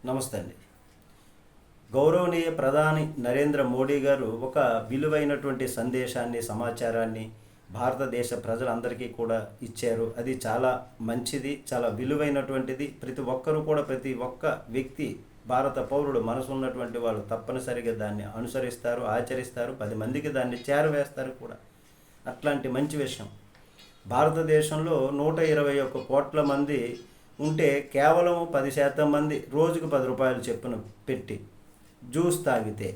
నమస్తే అండి. గౌరవనీయ ప్రధాని నరేంద్ర మోడీ గారు ఒక విలువైనటువంటి సందేశాన్ని, సమాచారాన్ని భారతదేశ ప్రజలందరికీ కూడా ఇచ్చారు. అది చాలా మంచిది, చాలా విలువైనటువంటిది. ప్రతి ఒక్కరూ కూడా, ప్రతి ఒక్క వ్యక్తి, భారత పౌరుడు మనసు ఉన్నటువంటి వాళ్ళు తప్పనిసరిగా దాన్ని అనుసరిస్తారు, ఆచరిస్తారు, 10 మందికి దాన్ని చేరవేస్తారు కూడా. అట్లాంటి మంచి విషయం. భారతదేశంలో 121 కోట్ల మంది ఉంటే కేవలం 10% మంది రోజుకు 10 రూపాయలు చొప్పున పెట్టి జ్యూస్ తాగితే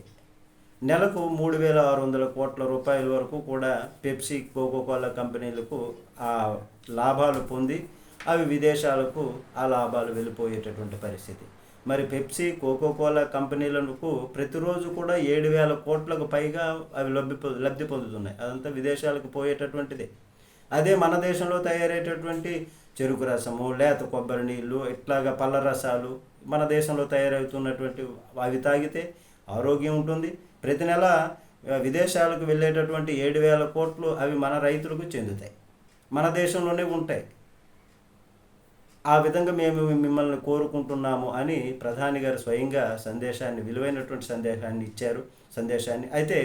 నెలకు 3,600 కోట్ల రూపాయల వరకు కూడా పెప్సీ, కోకోకోలా కంపెనీలకు ఆ లాభాలు పొంది అవి విదేశాలకు ఆ లాభాలు వెళ్ళిపోయేటటువంటి పరిస్థితి. మరి పెప్సీ, కోకోకోలా కంపెనీలకు ప్రతిరోజు కూడా 7,000 కోట్లకు పైగా అవి లబ్ధి పొందుతున్నాయి. అదంతా విదేశాలకు పోయేటటువంటిదే. అదే మన దేశంలో తయారయ్యేటటువంటి చెరుకు రసము, లేత కొబ్బరి నీళ్ళు, ఇట్లాగా పళ్ళ రసాలు మన దేశంలో తయారవుతున్నటువంటి అవి తాగితే ఆరోగ్యం ఉంటుంది. ప్రతి నెల విదేశాలకు వెళ్ళేటటువంటి 7,000 కోట్లు అవి మన రైతులకు చెందుతాయి, మన దేశంలోనే ఉంటాయి. ఆ విధంగా మేము మిమ్మల్ని కోరుకుంటున్నాము అని ప్రధాని గారు స్వయంగా విలువైనటువంటి సందేశాన్ని ఇచ్చారు. అయితే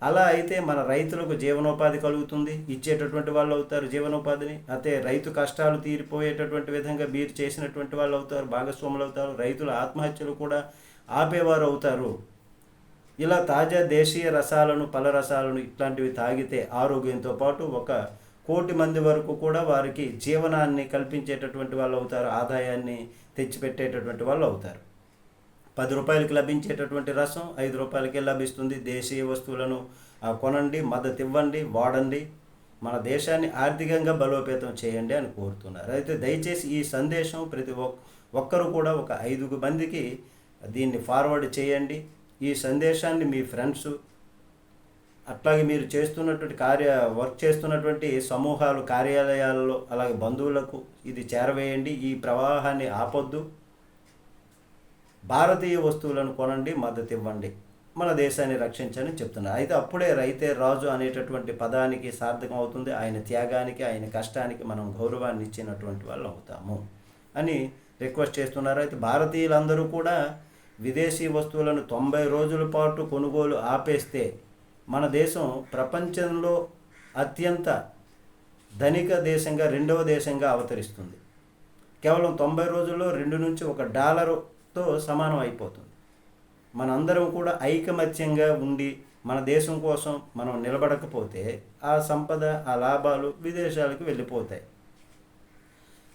అలా అయితే మన రైతులకు జీవనోపాధి కలుగుతుంది, ఇచ్చేటటువంటి వాళ్ళు అవుతారు జీవనోపాధిని. అయితే రైతు కష్టాలు తీరిపోయేటటువంటి విధంగా మీరు చేసినటువంటి వాళ్ళు అవుతారు, భాగస్వాములు అవుతారు. రైతుల ఆత్మహత్యలు కూడా ఆపేవారు అవుతారు. ఇలా తాజా దేశీయ రసాలను, పళ్ళ రసాలను ఇట్లాంటివి తాగితే ఆరోగ్యంతో పాటు 1 కోటి మంది వరకు కూడా వారికి జీవనాన్ని కల్పించేటటువంటి వాళ్ళు అవుతారు, ఆదాయాన్ని తెచ్చిపెట్టేటటువంటి వాళ్ళు అవుతారు. 10 రూపాయలకి లభించేటటువంటి రసం 5 రూపాయలకే లభిస్తుంది. దేశీయ వస్తువులను కొనండి, మద్దతు ఇవ్వండి, వాడండి, మన దేశాన్ని ఆర్థికంగా బలోపేతం చేయండి అని కోరుతున్నారు. అయితే దయచేసి ఈ సందేశం ప్రతి ఒక్కరూ కూడా ఒక 5 మందికి దీన్ని ఫార్వర్డ్ చేయండి. ఈ సందేశాన్ని మీ ఫ్రెండ్స్, అట్లాగే మీరు చేస్తున్నటువంటి వర్క్ చేస్తున్నటువంటి సమూహాలు, కార్యాలయాల్లో, అలాగే బంధువులకు ఇది చేరవేయండి. ఈ ప్రవాహాన్ని ఆపొద్దు. భారతీయ వస్తువులను కొనండి, మద్దతు ఇవ్వండి, మన దేశాన్ని రక్షించని చెప్తున్నారు. అయితే అప్పుడే రైతే రాజు అనేటటువంటి పదానికి సార్థకం అవుతుంది. ఆయన త్యాగానికి, ఆయన కష్టానికి మనం గౌరవాన్ని ఇచ్చినటువంటి వాళ్ళు అవుతాము అని రిక్వెస్ట్ చేస్తున్నారు. అయితే భారతీయులందరూ కూడా విదేశీ వస్తువులను 90 రోజుల పాటు కొనుగోలు ఆపేస్తే మన దేశం ప్రపంచంలో అత్యంత ధనిక దేశంగా, 2వ దేశంగా అవతరిస్తుంది. కేవలం 90 రోజుల్లో 2 నుంచి $1తో సమానం అయిపోతుంది. మనందరం కూడా ఐకమత్యంగా ఉండి మన దేశం కోసం మనం నిలబడకపోతే ఆ సంపద, ఆ లాభాలు విదేశాలకు వెళ్ళిపోతాయి.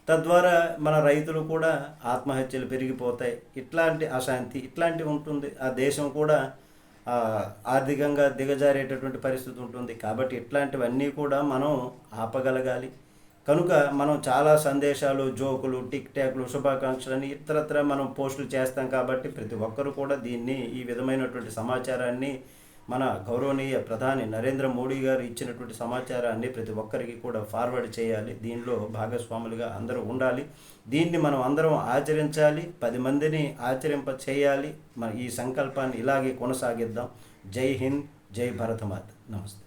తద్వారా మన రైతులు కూడా ఆత్మహత్యలు పెరిగిపోతాయి. ఇట్లాంటి అశాంతి ఇట్లాంటివి ఉంటుంది. ఆ దేశం కూడా ఆర్థికంగా దిగజారేటటువంటి పరిస్థితి ఉంటుంది. కాబట్టి ఇట్లాంటివన్నీ కూడా మనం ఆపగలగాలి. కనుక మనం చాలా సందేశాలు, జోకులు, టిక్ టాక్లు, శుభాకాంక్షలని ఇతరత్ర మనం పోస్టులు చేస్తాం. కాబట్టి ప్రతి ఒక్కరూ కూడా ఈ విధమైనటువంటి సమాచారాన్ని, మన గౌరవనీయ ప్రధాని నరేంద్ర మోడీ గారు ఇచ్చినటువంటి సమాచారాన్ని ప్రతి ఒక్కరికి కూడా ఫార్వర్డ్ చేయాలి. దీనిలో భాగస్వాములుగా అందరూ ఉండాలి. దీన్ని మనం అందరం ఆచరించాలి, 10 మందిని ఆచరింప చేయాలి. మన ఈ సంకల్పాన్ని ఇలాగే కొనసాగిద్దాం. జై హింద్, జై భరతమాత. నమస్తే.